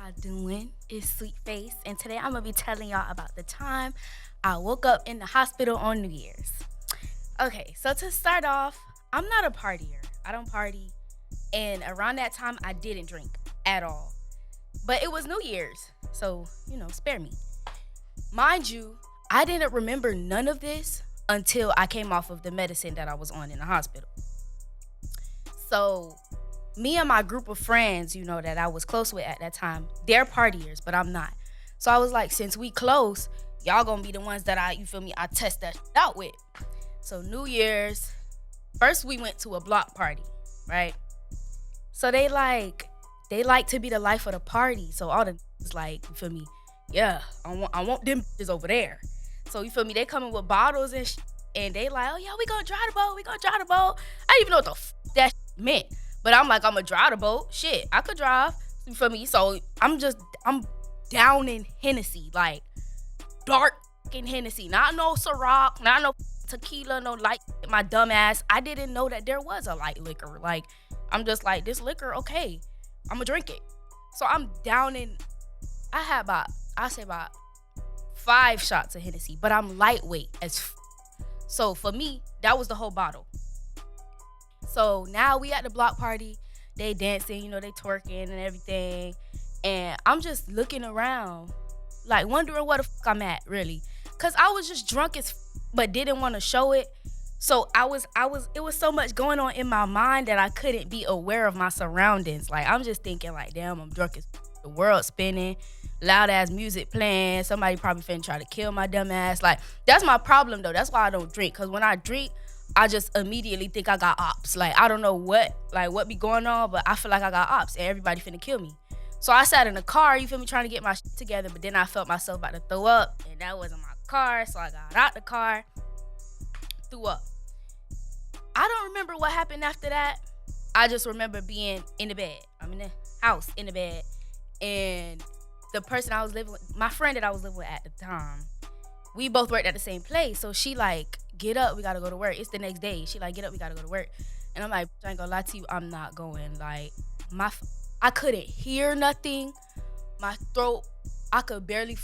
y'all doing? It's SweetFace, and today I'm gonna be telling y'all about the time I woke up in the hospital on New Year's. Okay, so to start off, I'm not a partier. I don't party, and around that time, I didn't drink at all. But it was New Year's, so spare me. Mind you, I didn't remember none of this until I came off of the medicine that I was on in the hospital. So me and my group of friends, that I was close with at that time, they're partiers, but I'm not. So I was like, since we close, y'all gonna be the ones that I test that out with. So New Year's, first we went to a block party, right? So they like to be the life of the party. So all the like, yeah, I want them is over there. So they coming with bottles and they like, oh yeah, we gonna drive the boat, I didn't even know what the that meant. But I'm like, I'm gonna drive the boat. Shit, I could drive. So I'm down in Hennessy, like dark fucking Hennessy. Not no Ciroc, not no tequila, no light. My dumb ass, I didn't know that there was a light liquor. Like, I'm just like, this liquor, okay, I'm gonna drink it. So I'm down in, I say about 5 shots of Hennessy, but I'm lightweight so for me, that was the whole bottle. So now we at the block party. They dancing, they twerking and everything. And I'm just looking around, like wondering where the fuck I'm at, really. Cause I was just drunk but didn't want to show it. So it was so much going on in my mind that I couldn't be aware of my surroundings. Like, I'm just thinking like, damn, I'm drunk as the world spinning, loud ass music playing. Somebody probably finna try to kill my dumb ass. Like, that's my problem though. That's why I don't drink. Cause when I drink, I just immediately think I got ops. Like, I don't know what be going on, but I feel like I got ops and everybody finna kill me. So I sat in the car, trying to get my shit together, but then I felt myself about to throw up, and that wasn't my car, so I got out the car, threw up. I don't remember what happened after that. I just remember being in the bed. I'm in the house, in the bed, and the person I was living with, my friend that I was living with at the time, we both worked at the same place, so she like, get up, we gotta go to work. It's the next day. She like, get up, we gotta go to work. And I'm like, I ain't gonna lie to you, I'm not going. Like, I couldn't hear nothing. My throat, I could barely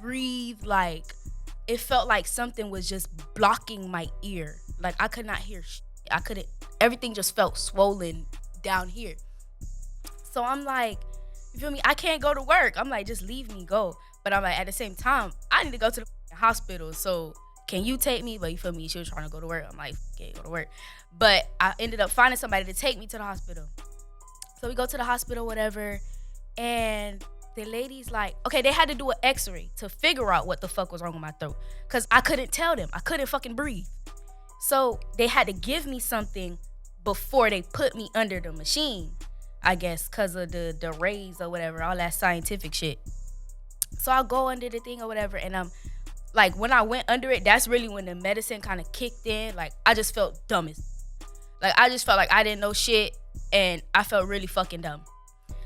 breathe. Like, it felt like something was just blocking my ear. Like, I could not hear I couldn't, everything just felt swollen down here. So I'm like, I can't go to work. I'm like, just leave me go. But I'm like, at the same time, I need to go to the hospital. So can you take me? But she was trying to go to work. I'm like, okay, go to work. But I ended up finding somebody to take me to the hospital. So we go to the hospital, whatever, and the lady's like, okay, they had to do an x-ray to figure out what the fuck was wrong with my throat. Because I couldn't tell them. I couldn't fucking breathe. So they had to give me something before they put me under the machine, I guess, because of the rays or whatever, all that scientific shit. So I'll go under the thing or whatever, and I'm like, when I went under it, that's really when the medicine kind of kicked in. Like, I just felt dumb I just felt like I didn't know shit, and I felt really fucking dumb.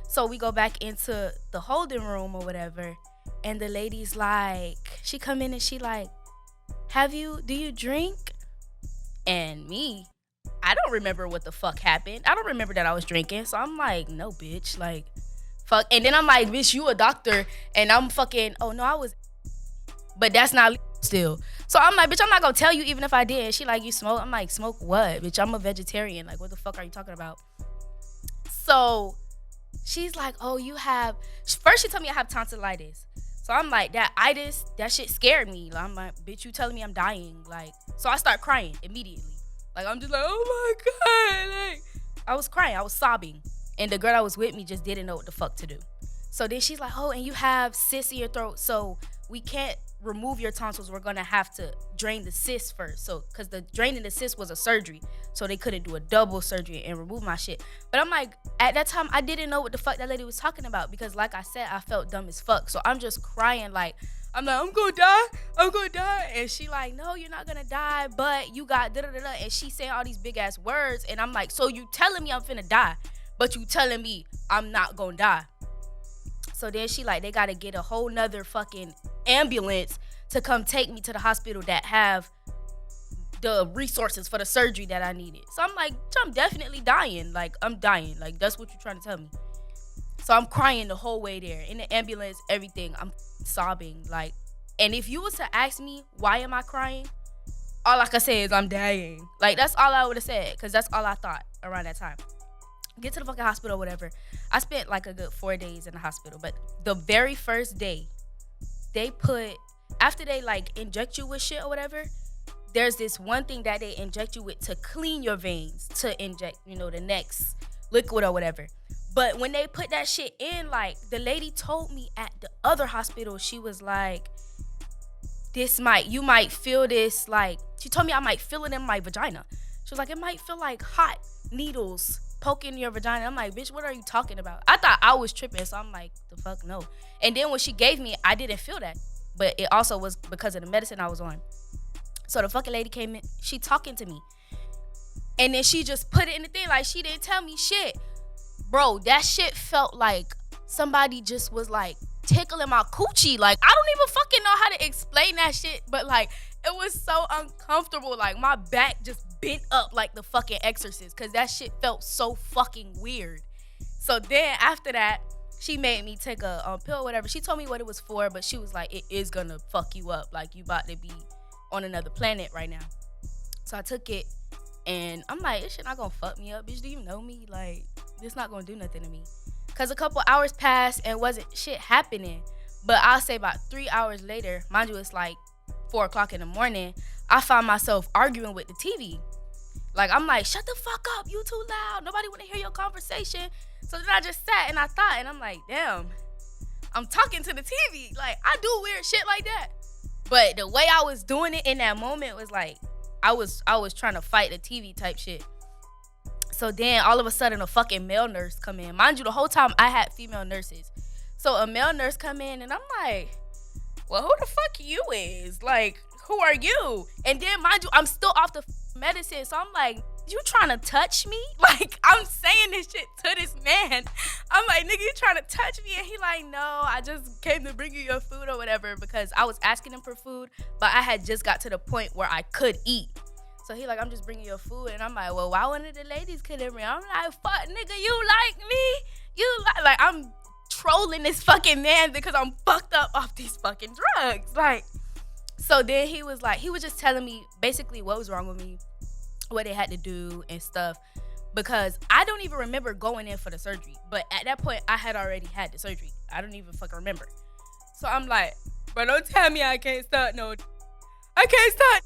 So we go back into the holding room or whatever, and the lady's like, she come in and she like, do you drink? And me, I don't remember what the fuck happened. I don't remember that I was drinking. So I'm like, no, bitch, like, fuck. And then I'm like, bitch, you a doctor, and I'm fucking, oh no, I was, but that's not still. So I'm like, bitch, I'm not gonna tell you even if I did. She like, you smoke? I'm like, smoke what? Bitch, I'm a vegetarian. Like, what the fuck are you talking about? So she's like, oh, first she told me I have tonsillitis. So I'm like, that shit scared me. Like, I'm like, bitch, you telling me I'm dying. Like, so I start crying immediately. Like, I'm just like, oh my God. Like, I was crying, I was sobbing. And the girl that was with me just didn't know what the fuck to do. So then she's like, oh, and you have cysts in your throat, so we can't remove your tonsils. We're gonna have to drain the cysts first. So, cause the draining the cysts was a surgery, so they couldn't do a double surgery and remove my shit. But I'm like, at that time, I didn't know what the fuck that lady was talking about, because like I said, I felt dumb as fuck. So I'm just crying, like, I'm gonna die. And she like, no, you're not gonna die, but you got da-da-da-da. And she saying all these big ass words, and I'm like, so you telling me I'm finna die, but you telling me I'm not gonna die. So then she like, they gotta get a whole nother fucking ambulance to come take me to the hospital that have the resources for the surgery that I needed. So I'm like, I'm definitely dying. Like, I'm dying. Like, that's what you're trying to tell me. So I'm crying the whole way there in the ambulance, everything. I'm sobbing like, and if you was to ask me why am I crying, all I could say is I'm dying. Like that's all I would have said, cause that's all I thought around that time. Get to the fucking hospital, whatever. I spent like a good 4 days in the hospital, but the very first day, they put after they like inject you with shit or whatever. There's this one thing that they inject you with to clean your veins, to inject, the next liquid or whatever. But when they put that shit in, like the lady told me at the other hospital, she was like, you might feel this, like, she told me I might feel it in my vagina. She was like, it might feel like hot needles poking your vagina. I'm like, bitch, what are you talking about? I thought I was tripping, so I'm like, the fuck no. And then when she gave me, I didn't feel that. But it also was because of the medicine I was on. So the fucking lady came in, she talking to me. And then she just put it in the thing, like she didn't tell me shit. Bro, that shit felt like somebody just was like tickling my coochie. Like, I don't even fucking know how to explain that shit. But like, it was so uncomfortable. Like, my back just bent up like the fucking Exorcist. Cause that shit felt so fucking weird. So then after that, she made me take a pill or whatever. She told me what it was for, but she was like, it is gonna fuck you up. Like, you about to be on another planet right now. So I took it, and I'm like, this shit not gonna fuck me up, bitch. Do you know me? Like, this not gonna do nothing to me. Cause a couple hours passed and wasn't shit happening. But I'll say about 3 hours later, mind you, it's like 4 o'clock in the morning, I found myself arguing with the TV. Like, I'm like, shut the fuck up, you too loud. Nobody wanna hear your conversation. So then I just sat and I thought, and I'm like, damn, I'm talking to the TV. Like, I do weird shit like that. But the way I was doing it in that moment was like, I was trying to fight the TV type shit. So then all of a sudden a fucking male nurse come in. Mind you, the whole time I had female nurses. So a male nurse come in and I'm like, well, who the fuck you is? Like, who are you? And then mind you, I'm still off the medicine. So I'm like, you trying to touch me? Like, I'm saying this shit to this man. I'm like, nigga, you trying to touch me? And he like, no, I just came to bring you your food or whatever, because I was asking him for food, but I had just got to the point where I could eat. So he like, I'm just bringing your food. And I'm like, well, why one of the ladies couldn't bring? I'm like, fuck, nigga, you like me? You like I'm trolling this fucking man because I'm fucked up off these fucking drugs. Like, so then he was just telling me basically what was wrong with me, what they had to do and stuff, because I don't even remember going in for the surgery. But at that point, I had already had the surgery. I don't even fucking remember. So I'm like, bro, don't tell me I can't start no more. I can't start.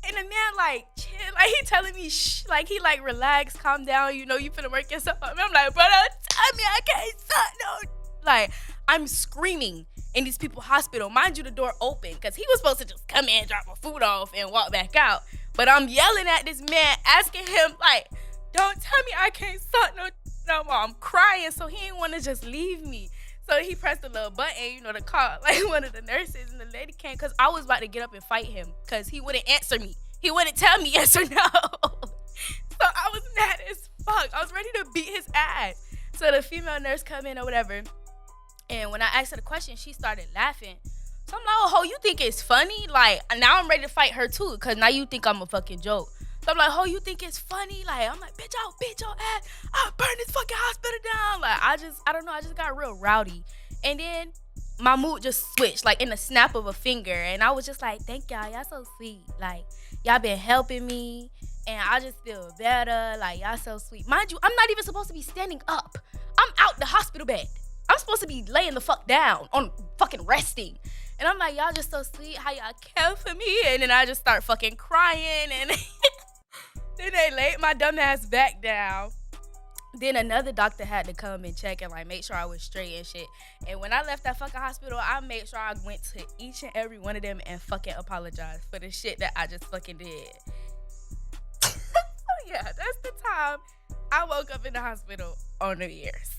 And the man like, chill. Like, he telling me, shh. Like, he like, relax, calm down. You finna work yourself up. And I'm like, bro, don't tell me I can't start no. Like, I'm screaming in these people's hospital. Mind you, the door open, because he was supposed to just come in, drop my food off, and walk back out. But I'm yelling at this man, asking him, like, don't tell me I can't suck no more. I'm crying, so he didn't want to just leave me. So he pressed a little button, to call, like, one of the nurses, and the lady came, because I was about to get up and fight him, because he wouldn't answer me. He wouldn't tell me yes or no. So I was mad as fuck. I was ready to beat his ass. So the female nurse come in or whatever, and when I asked her the question, she started laughing. So I'm like, oh, you think it's funny? Like, now I'm ready to fight her too, because now you think I'm a fucking joke. So I'm like, oh, you think it's funny? Like, I'm like, bitch, I'll beat your ass. I'll burn this fucking hospital down. Like, I don't know, I just got real rowdy. And then my mood just switched, like, in the snap of a finger. And I was just like, thank y'all so sweet. Like, y'all been helping me, and I just feel better. Like, y'all so sweet. Mind you, I'm not even supposed to be standing up. I'm out the hospital bed. I'm supposed to be laying the fuck down, on fucking resting. And I'm like, y'all just so sweet, how y'all care for me. And then I just start fucking crying, and then they laid my dumb ass back down. Then another doctor had to come and check and like make sure I was straight and shit. And when I left that fucking hospital, I made sure I went to each and every one of them and fucking apologized for the shit that I just fucking did. So yeah, that's the time I woke up in the hospital on New Year's.